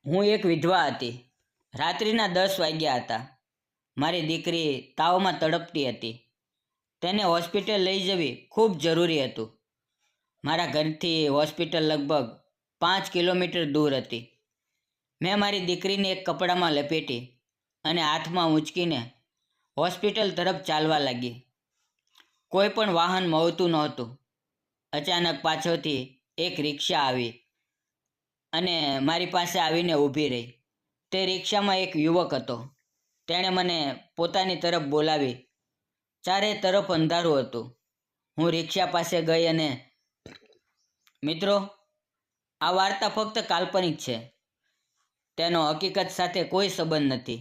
હું એક વિધવા હતી. રાત્રિના 10 વાગ્યા હતા. મારી દીકરી તાવમાં તડપતી હતી. તેને હોસ્પિટલ લઈ જવી ખૂબ જરૂરી હતું. મારા ઘરથી હોસ્પિટલ લગભગ 5 કિલોમીટર દૂર હતી. મેં મારી દીકરીને એક કપડામાં લપેટી અને હાથમાં ઊંચકીને હોસ્પિટલ તરફ ચાલવા લાગી. કોઈ પણ વાહન મળતું નહોતું. અચાનક પાછળથી એક રિક્ષા આવી અને મારી પાસે આવીને ઊભી રહી. તે રિક્ષામાં એક યુવક હતો. તેણે મને પોતાની તરફ બોલાવી. ચારે તરફ અંધારું હતું. હું રિક્ષા પાસે ગઈ અને મિત્રો, આ વાર્તા ફક્ત કાલ્પનિક છે. તેનો હકીકત સાથે કોઈ સંબંધ નથી.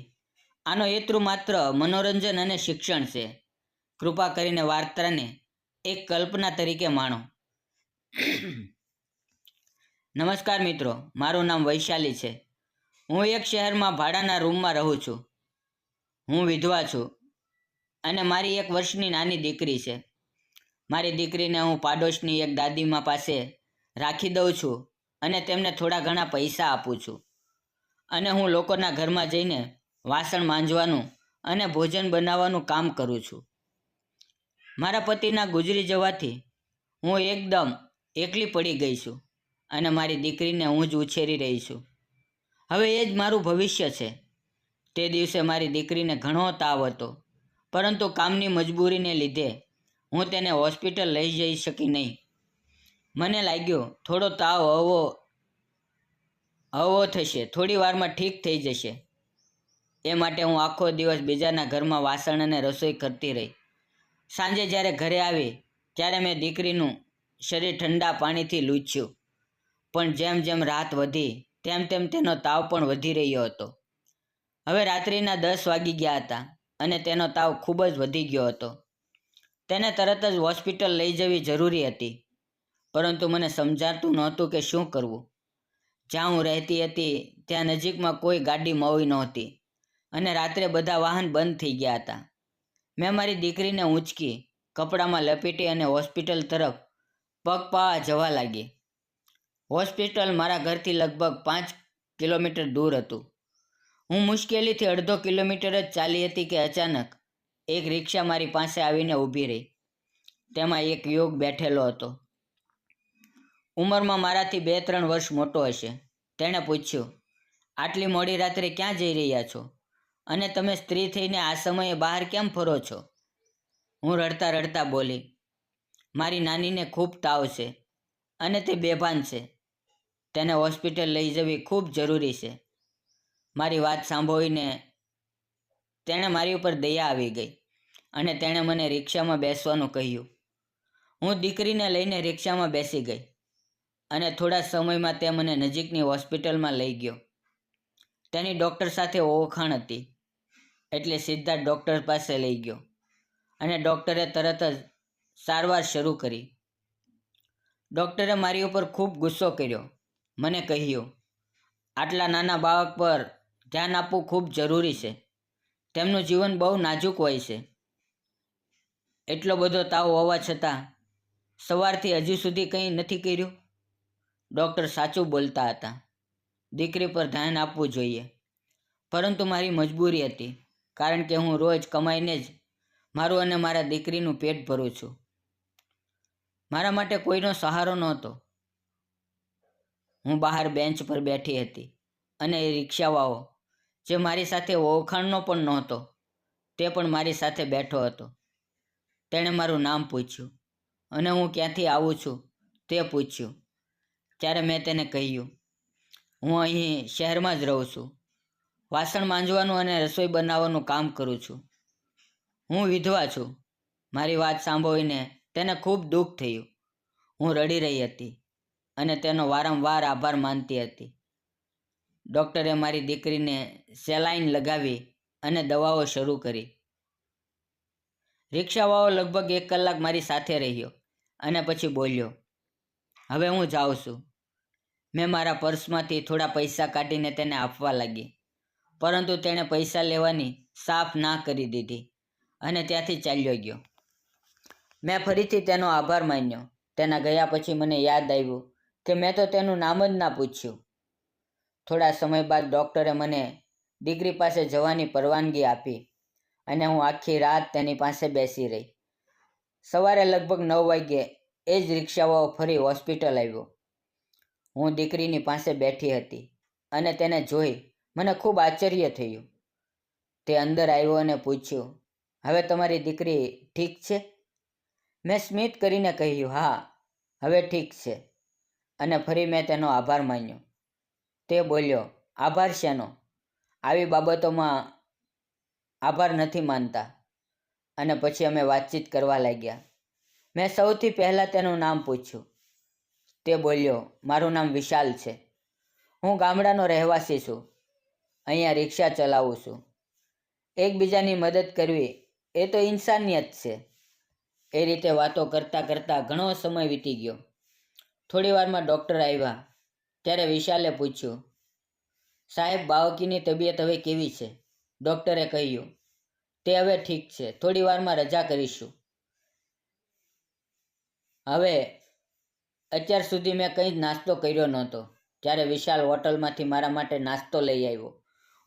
આનો હેતુ માત્ર મનોરંજન અને શિક્ષણ છે. કૃપા કરીને વાર્તાને એક કલ્પના તરીકે માણો. નમસ્કાર મિત્રો, મારું નામ વૈશાલી છે. હું એક શહેરમાં ભાડાના રૂમમાં રહું છું. હું વિધવા છું અને મારી 1 વર્ષની નાની દીકરી છે. મારી દીકરીને હું પાડોશની એક દાદીમા પાસે રાખી દઉં છું અને તેમને થોડા ઘણા પૈસા આપું છું. અને હું લોકોના ઘરમાં જઈને વાસણ માંજવાનું અને ભોજન બનાવવાનું કામ કરું છું. મારા પતિના ગુજરી જવાથી હું એકદમ એકલી પડી ગઈ છું અને મારી દીકરીને હું જ ઉછેરી રહી છું. હવે એ જ મારું ભવિષ્ય છે. તે દિવસે મારી દીકરીને ઘણો તાવ હતો, પરંતુ કામની મજબૂરીને લીધે હું તેને હોસ્પિટલ લઈ જઈ શકી નહીં. મને લાગ્યું થોડો તાવ હળવો થશે, થોડી વારમાં ઠીક થઈ જશે. એ માટે હું આખો દિવસ બીજાના ઘરમાં વાસણ અને રસોઈ કરતી રહી. સાંજે જ્યારે ઘરે આવી ત્યારે મેં દીકરીનું શરીર ઠંડા પાણીથી લૂછ્યું. પણ જેમ જેમ રાત વધી તેમ તેમ તેનો તાવ પણ વધી રહ્યો હતો. હવે રાત્રિના 10 વાગી ગયા હતા અને તેનો તાવ ખૂબ જ વધી ગયો હતો. તેને તરત જ હોસ્પિટલ લઈ જવી જરૂરી હતી, પરંતુ મને સમજાતું નહોતું કે શું કરવું. જ્યાં હું રહેતી હતી ત્યાં નજીકમાં કોઈ ગાડી મળી નહોતી અને રાત્રે બધા વાહન બંધ થઈ ગયા હતા. મેં મારી દીકરીને ઊંચકી કપડામાં લપેટી અને હોસ્પિટલ તરફ પગપાળા જવા લાગી. હોસ્પિટલ મારા ઘરથી લગભગ 5 કિલોમીટર દૂર હતું. હું મુશ્કેલીથી અડધો કિલોમીટર જ ચાલી હતી કે અચાનક એક રિક્ષા મારી પાસે આવીને ઊભી રહી. તેમાં એક યુવક બેઠેલો હતો. ઉંમરમાં મારાથી 2-3 વર્ષ મોટો હશે. તેણે પૂછ્યું, આટલી મોડી રાત્રે ક્યાં જઈ રહ્યા છો? અને તમે સ્ત્રી થઈને આ સમયે બહાર કેમ ફરો છો? હું રડતા રડતા બોલી, મારી નાનીને ખૂબ તાવ છે અને તે બેભાન છે. તેને હોસ્પિટલ લઈ જવી ખૂબ જરૂરી છે. મારી વાત સાંભળીને તેણે મારી ઉપર દયા આવી ગઈ અને તેણે મને રિક્ષામાં બેસવાનું કહ્યું. હું દીકરીને લઈને રિક્ષામાં બેસી ગઈ અને થોડા સમયમાં તે મને નજીકની હોસ્પિટલમાં લઈ ગયો. તેની ડૉક્ટર સાથે ઓળખાણ હતી, એટલે સીધા ડૉક્ટર પાસે લઈ ગયો અને ડૉક્ટરે તરત જ સારવાર શરૂ કરી. ડૉક્ટરે મારી ઉપર ખૂબ ગુસ્સો કર્યો. મને કહ્યું, આટલા નાના બાળક પર ધ્યાન આપવું ખૂબ જરૂરી છે. તેમનું જીવન બહુ નાજુક હોય છે. એટલો બધો તાવ હોવા છતાં સવારથી હજુ સુધી કંઈ નથી કર્યું. ડૉક્ટર સાચું બોલતા હતા. દીકરી પર ધ્યાન આપવું જોઈએ, પરંતુ મારી મજબૂરી હતી, કારણ કે હું રોજ કમાઈને જ મારું અને મારા દીકરીનું પેટ ભરું છું. મારા માટે કોઈનો સહારો નહોતો. હું બહાર બેન્ચ પર બેઠી હતી અને એ રિક્ષાવાળો, જે મારી સાથે ઓળખાણનો પણ નહોતો, તે પણ મારી સાથે બેઠો હતો. તેણે મારું નામ પૂછ્યું અને હું ક્યાંથી આવું છું તે પૂછ્યું. ત્યારે મેં તેને કહ્યું, હું અહીં શહેરમાં જ રહું છું. વાસણ માંજવાનું અને રસોઈ બનાવવાનું કામ કરું છું. હું વિધવા છું. મારી વાત સાંભળીને તેને ખૂબ દુઃખ થયું. હું રડી રહી હતી અને તેનો વારંવાર આભાર માનતી હતી. ડૉક્ટરે મારી દીકરીને સેલાઈન લગાવી અને દવાઓ શરૂ કરી. રિક્ષાવાળો લગભગ 1 કલાક મારી સાથે રહ્યો અને પછી બોલ્યો, હવે હું જાઉં છું. મેં મારા પર્સમાંથી થોડા પૈસા કાઢીને તેને આપવા લાગી, પરંતુ તેણે પૈસા લેવાની સાફ ના કરી દીધી અને ત્યાંથી ચાલ્યો ગયો. મેં ફરીથી તેનો આભાર માન્યો. તેના ગયા પછી મને યાદ આવ્યું કે મેં તો તેનું નામ જ ના પૂછ્યું. થોડા સમય બાદ ડૉક્ટરે મને દીકરી પાસે જવાની પરવાનગી આપી અને હું આખી રાત તેની પાસે બેસી રહી. સવારે લગભગ 9 વાગ્યે એ જ રિક્ષાવાળો ફરી હોસ્પિટલ આવ્યો. હું દીકરીની પાસે બેઠી હતી અને તેને જોઈ મને ખૂબ આશ્ચર્ય થયું. તે અંદર આવ્યો અને પૂછ્યું, હવે તમારી દીકરી ઠીક છે? મેં સ્મિત કરીને કહ્યું, હા, હવે ઠીક છે. અને ફરી મેં તેનો આભાર માન્યો. તે બોલ્યો, આભાર શેનો? આવી બાબતોમાં આભાર નથી માનતા. અને પછી અમે વાતચીત કરવા લાગ્યા. મેં સૌથી પહેલાં તેનું નામ પૂછ્યું. તે બોલ્યો, મારું નામ વિશાલ છે. હું ગામડાનો રહેવાસી છું. અહીંયા રિક્ષા ચલાવું છું. એકબીજાની મદદ કરવી એ તો ઇન્સાનિયત છે. એ રીતે વાતો કરતાં કરતાં ઘણો સમય વીતી ગયો. થોડી વારમાં ડૉક્ટર આવ્યા. ત્યારે વિશાલે પૂછ્યું, સાહેબ, બાળકીની તબિયત હવે કેવી છે? ડૉક્ટરે કહ્યું, તે હવે ઠીક છે. થોડી વારમાં રજા કરીશું. હવે અત્યાર સુધી મેં કંઈ જ નાસ્તો કર્યો નહોતો. ત્યારે વિશાલ હોટલમાંથી મારા માટે નાસ્તો લઈ આવ્યો.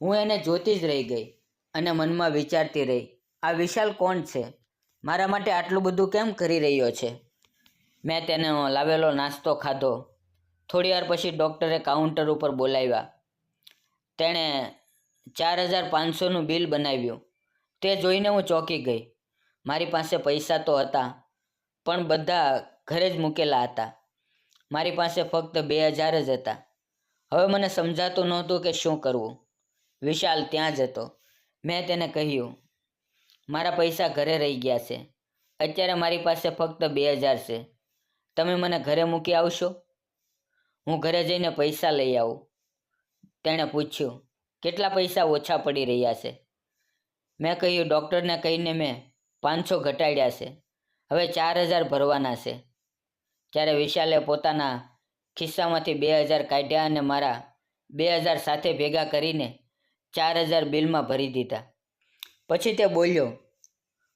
હું એને જોતી જ રહી ગઈ અને મનમાં વિચારતી રહી, આ વિશાલ કોણ છે? મારા માટે આટલું બધું કેમ કરી રહ્યો છે? મેં તેનો લાવેલો નાસ્તો ખાધો. થોડી વાર પછી ડૉક્ટરે કાઉન્ટર ઉપર બોલાવ્યા. તેણે 4500નું બિલ બનાવ્યું. તે જોઈને હું ચોંકી ગઈ. મારી પાસે પૈસા તો હતા, પણ બધા ઘરે જ મૂકેલા હતા. મારી પાસે ફક્ત 2000 જ હતા. હવે મને સમજાતું નહોતું કે શું કરવું. વિશાલ ત્યાં જ હતો. મેં તેને કહ્યું, મારા પૈસા ઘરે રહી ગયા છે. અત્યારે મારી પાસે ફક્ત 2000 છે. તમે મને ઘરે મૂકી આવશો? હું ઘરે જઈને પૈસા લઈ આવું. તેણે પૂછ્યું, કેટલા પૈસા ઓછા પડી રહ્યા છે? મેં કહ્યું, ડૉક્ટરને કહીને મેં 500 ઘટાડ્યા છે. હવે 4000 ભરવાના છે. ત્યારે વિશાલે પોતાના ખિસ્સામાંથી 2000 કાઢ્યા અને મારા 2000 સાથે ભેગા કરીને 4000 બિલમાં ભરી દીધા. પછી તે બોલ્યો,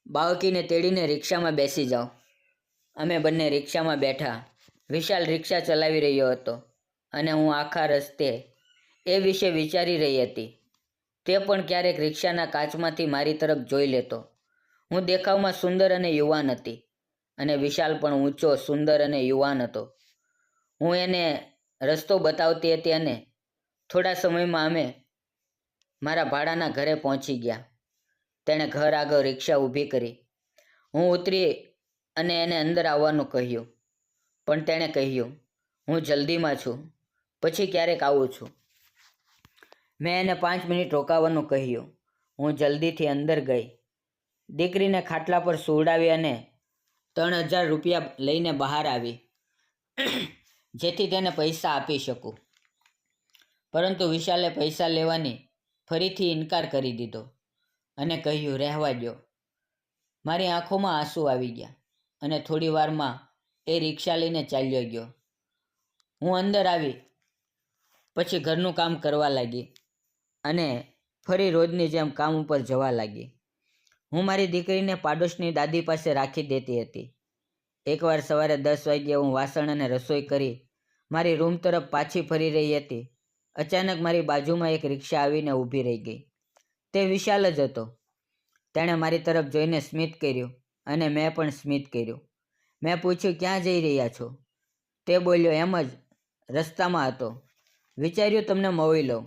બાળકીને તેડીને રિક્ષામાં બેસી જાઓ. અમે બંને રિક્ષામાં બેઠા. વિશાલ રિક્ષા ચલાવી રહ્યો હતો અને હું આખા રસ્તે એ વિશે વિચારી રહી હતી. તે પણ ક્યારેક રિક્ષાના કાચમાંથી મારી તરફ જોઈ લેતો. હું દેખાવમાં સુંદર અને યુવાન હતી અને વિશાલ પણ ઊંચો, સુંદર અને યુવાન હતો. હું એને રસ્તો બતાવતી હતી અને થોડા સમયમાં અમે મારા ભાડાના ઘરે પહોંચી ગયા. તેણે ઘર આગળ રિક્ષા ઊભી કરી. હું ઉતરી અને એને અંદર આવવાનું કહ્યું, પણ તેણે કહ્યું, હું જલ્દીમાં છું, પછી ક્યારેક આવું છું. મેં એને 5 મિનિટ રોકાવાનું કહ્યું. હું જલ્દીથી અંદર ગઈ. દીકરીને ખાટલા પર સુવડાવી અને 3000 રૂપિયા લઈને બહાર આવી, જેથી તેને પૈસા આપી શકું. પરંતુ વિશાલે પૈસા લેવાની ફરીથી ઇનકાર કરી દીધો અને કહ્યું, રહેવા દો. મારી આંખોમાં આંસુ આવી ગયા અને થોડી વારમાં એ રિક્ષા લઈને ચાલ્યો ગયો. હું અંદર આવી પછી ઘરનું કામ કરવા લાગી અને ફરી રોજની જેમ કામ ઉપર જવા લાગી. હું મારી દીકરીને પાડોશની દાદી પાસે રાખી દેતી હતી. એકવાર સવારે 10 વાગ્યે હું વાસણ અને રસોઈ કરી મારી રૂમ તરફ પાછી ફરી રહી હતી. અચાનક મારી બાજુમાં એક રિક્ષા આવીને ઊભી રહી ગઈ. તે વિશાલ જ હતો. તેણે મારી તરફ જોઈને સ્મિત કર્યું અને મેં પણ સ્મિત કર્યું. મેં પૂછ્યું, ક્યાં જઈ રહ્યા છો? તે બોલ્યો, એમ જ, રસ્તામાં હતો. વિચાર્યું તમને મળી લઉં.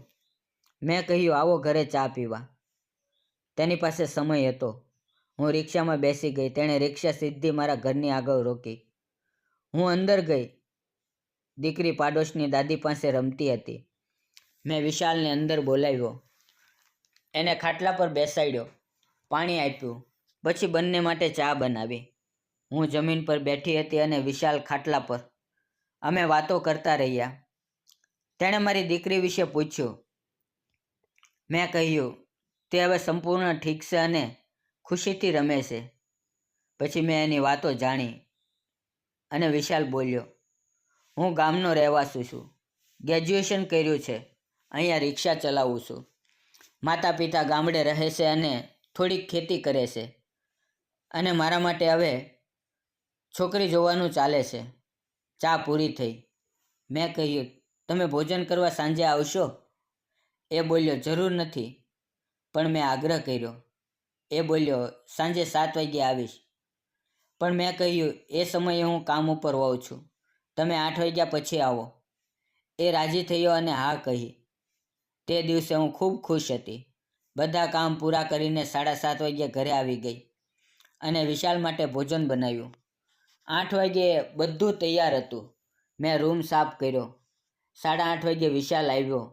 મેં કહ્યું, આવો ઘરે ચા પીવા. તેની પાસે સમય હતો. હું રિક્ષામાં બેસી ગઈ. તેણે રિક્ષા સીધી મારા ઘરની આગળ રોકી. હું અંદર ગઈ. દીકરી પાડોશની દાદી પાસે રમતી હતી. મેં વિશાલને અંદર બોલાવ્યો. એને ખાટલા પર બેસાડ્યો, પાણી આપ્યું, પછી બંને માટે ચા બનાવી. હું જમીન પર બેઠી હતી અને વિશાલ ખાટલા પર. અમે વાતો કરતા રહ્યા. તેણે મારી દીકરી વિશે પૂછ્યું. મેં કહ્યું, તે હવે સંપૂર્ણ ઠીક છે અને ખુશીથી રમે છે. પછી મેં એની વાતો જાણી અને વિશાલ બોલ્યો, હું ગામનો રહેવાસી છું. ગ્રેજ્યુએશન કર્યું છે. અહીંયા રિક્ષા ચલાવું છું. માતા પિતા ગામડે રહે છે અને થોડીક ખેતી કરે છે. અને મારા માટે હવે છોકરી જોવાનું ચાલે છે. ચા પૂરી થઈ. મેં કહ્યું, તમે ભોજન કરવા સાંજે આવશો? એ બોલ્યો, જરૂર નથી, પણ મેં આગ્રહ કર્યો. એ બોલ્યો, સાંજે 7 વાગ્યે આવીશ. પણ મેં કહ્યું, એ સમયે હું કામ ઉપર હોઉં છું. તમે 8 વાગ્યા પછી આવો. એ રાજી થયો અને હા કહી. તે દિવસે હું ખૂબ ખુશ હતી. બધા કામ પૂરા કરીને 7:30 વાગ્યે ઘરે આવી ગઈ અને વિશાલ માટે ભોજન બનાવ્યું. 8 વાગ્યે બધું તૈયાર હતું. મેં રૂમ સાફ કર્યો. 8:30 વાગ્યે વિશાલ આવ્યો.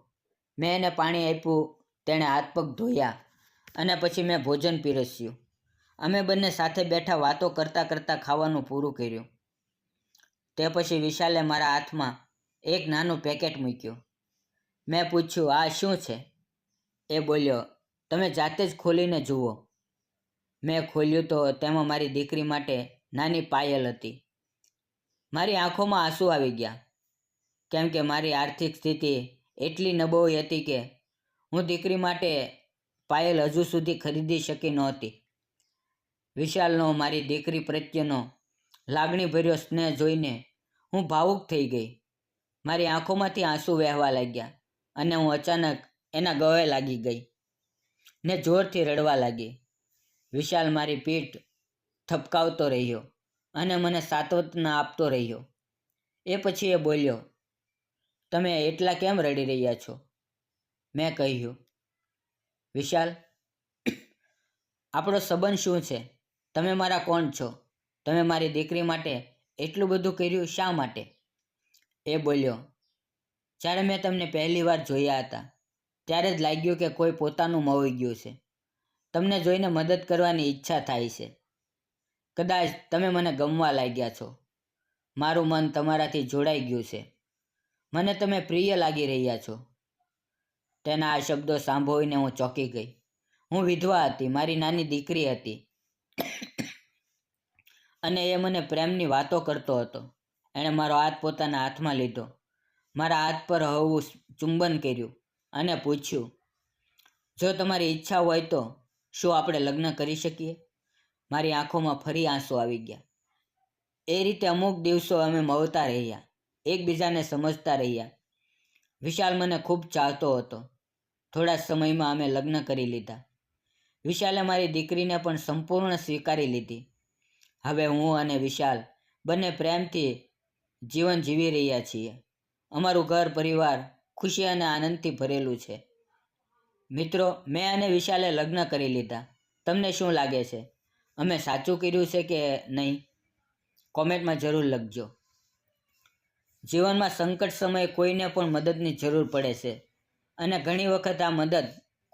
મેં એને પાણી આપ્યું. તેણે હાથ પગ ધોયા અને પછી મેં ભોજન પીરસ્યું. અમે બંને સાથે બેઠા વાતો કરતાં કરતાં ખાવાનું પૂરું કર્યું. તે પછી વિશાલે મારા હાથમાં એક નાનું પેકેટ મૂક્યું. મેં પૂછ્યું, આ શું છે? એ બોલ્યો, તમે જાતે જ ખોલીને જુઓ. મેં ખોલ્યું તો તેમાં મારી દીકરી માટે નાની પાયલ હતી. મારી આંખોમાં આંસુ આવી ગયા, કેમ કે મારી આર્થિક સ્થિતિ એટલી નબળી હતી કે હું દીકરી માટે પાયલ હજુ સુધી ખરીદી શકી નહોતી. વિશાલનો મારી દીકરી પ્રત્યેનો લાગણીભર્યો સ્નેહ જોઈને હું ભાવુક થઈ ગઈ. મારી આંખોમાંથી આંસુ વહેવા લાગ્યા અને હું અચાનક એના ગળે લાગી ગઈ ને જોરથી રડવા લાગી. વિશાલ મારી પીઠ થપકાવતો રહ્યો અને મને સાંત્વના આપતો રહ્યો. એ પછી એ બોલ્યો, તમે એટલા કેમ રડી રહ્યા છો? મેં કહ્યું, વિશાલ, આપણો સંબંધ શું છે? તમે મારા કોણ છો? તમે મારી દીકરી માટે એટલું બધું કર્યું શા માટે? એ બોલ્યો, જ્યારે મેં તમને પહેલી વાર જોયા હતા ત્યારે જ લાગ્યું કે કોઈ પોતાનું મળી ગયું છે. તમને જોઈને મદદ કરવાની ઈચ્છા થાય છે. કદાચ તમે મને ગમવા લાગ્યા છો. મારું મન તમારાથી જોડાઈ ગયું છે. મને તમે પ્રિય લાગી રહ્યા છો. તેના આ શબ્દો સાંભળીને હું ચોંકી ગઈ. હું વિધવા હતી, મારી નાની દીકરી હતી અને એ મને પ્રેમની વાતો કરતો હતો. એણે મારો હાથ પોતાના હાથમાં લીધો, મારા હાથ પર હળવું ચુંબન કર્યું અને પૂછ્યું, જો તમારી ઈચ્છા હોય તો શું આપણે લગ્ન કરી શકીએ? મારી આંખોમાં ફરી આંસુ આવી ગયા. એ રીતે અમુક દિવસો અમે મળતા રહ્યા, એકબીજાને સમજતા રહ્યા. વિશાલ મને ખૂબ ચાહતો હતો. થોડા સમયમાં અમે લગ્ન કરી લીધા. વિશાલે મારી દીકરીને પણ સંપૂર્ણ સ્વીકારી લીધી. હવે હું અને વિશાલ બંને પ્રેમથી જીવન જીવી રહ્યા છીએ. અમારું ઘર પરિવાર ખુશી અને આનંદથી ભરેલું છે. મિત્રો, મેં અને વિશાલે લગ્ન કરી લીધા. તમને શું લાગે છે? અમે સાચું કર્યું છે કે નહીં? કોમેન્ટમાં જરૂર લખજો. જીવનમાં સંકટ સમયે કોઈને પણ મદદની જરૂર પડે છે અને ઘણી વખત આ મદદ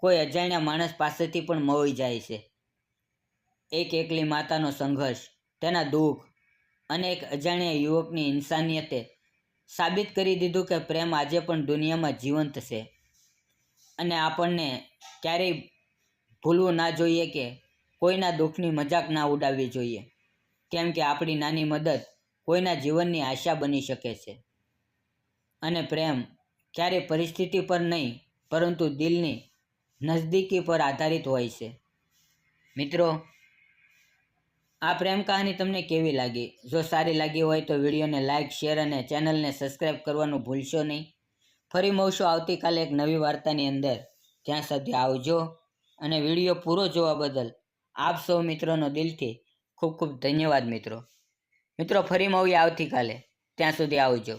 કોઈ અજાણ્યા માણસ પાસેથી પણ મળી જાય છે. એક એકલી માતાનો સંઘર્ષ, તેના દુઃખ અને એક અજાણ્યા યુવકની ઇન્સાનિયતે સાબિત કરી દીધું કે પ્રેમ આજે પણ દુનિયામાં જીવંત છે. અને આપણને ક્યારેય ભૂલવું ના જોઈએ કે કોઈના દુઃખની મજાક ના ઉડાવવી જોઈએ, કેમ કે આપણી નાની મદદ કોઈના જીવનની આશા બની શકે છે. અને પ્રેમ ક્યારેય પરિસ્થિતિ પર નહીં, પરંતુ દિલની નજદીકી પર આધારિત હોય છે. મિત્રો, આ પ્રેમ કહાની તમને કેવી લાગી? જો સારી લાગી હોય તો વિડીયોને લાઇક, શેર અને ચેનલને સબસ્ક્રાઈબ કરવાનું ભૂલશો નહીં. ફરી મળશું આવતીકાલે એક નવી વાર્તાની અંદર. ત્યાં સુધી આવજો અને વિડીયો પૂરો જોવા બદલ આપ સૌ મિત્રોનો દિલથી ખૂબ ખૂબ ધન્યવાદ મિત્રો. ફરી મળીએ આવતીકાલે. ત્યાં સુધી આવજો.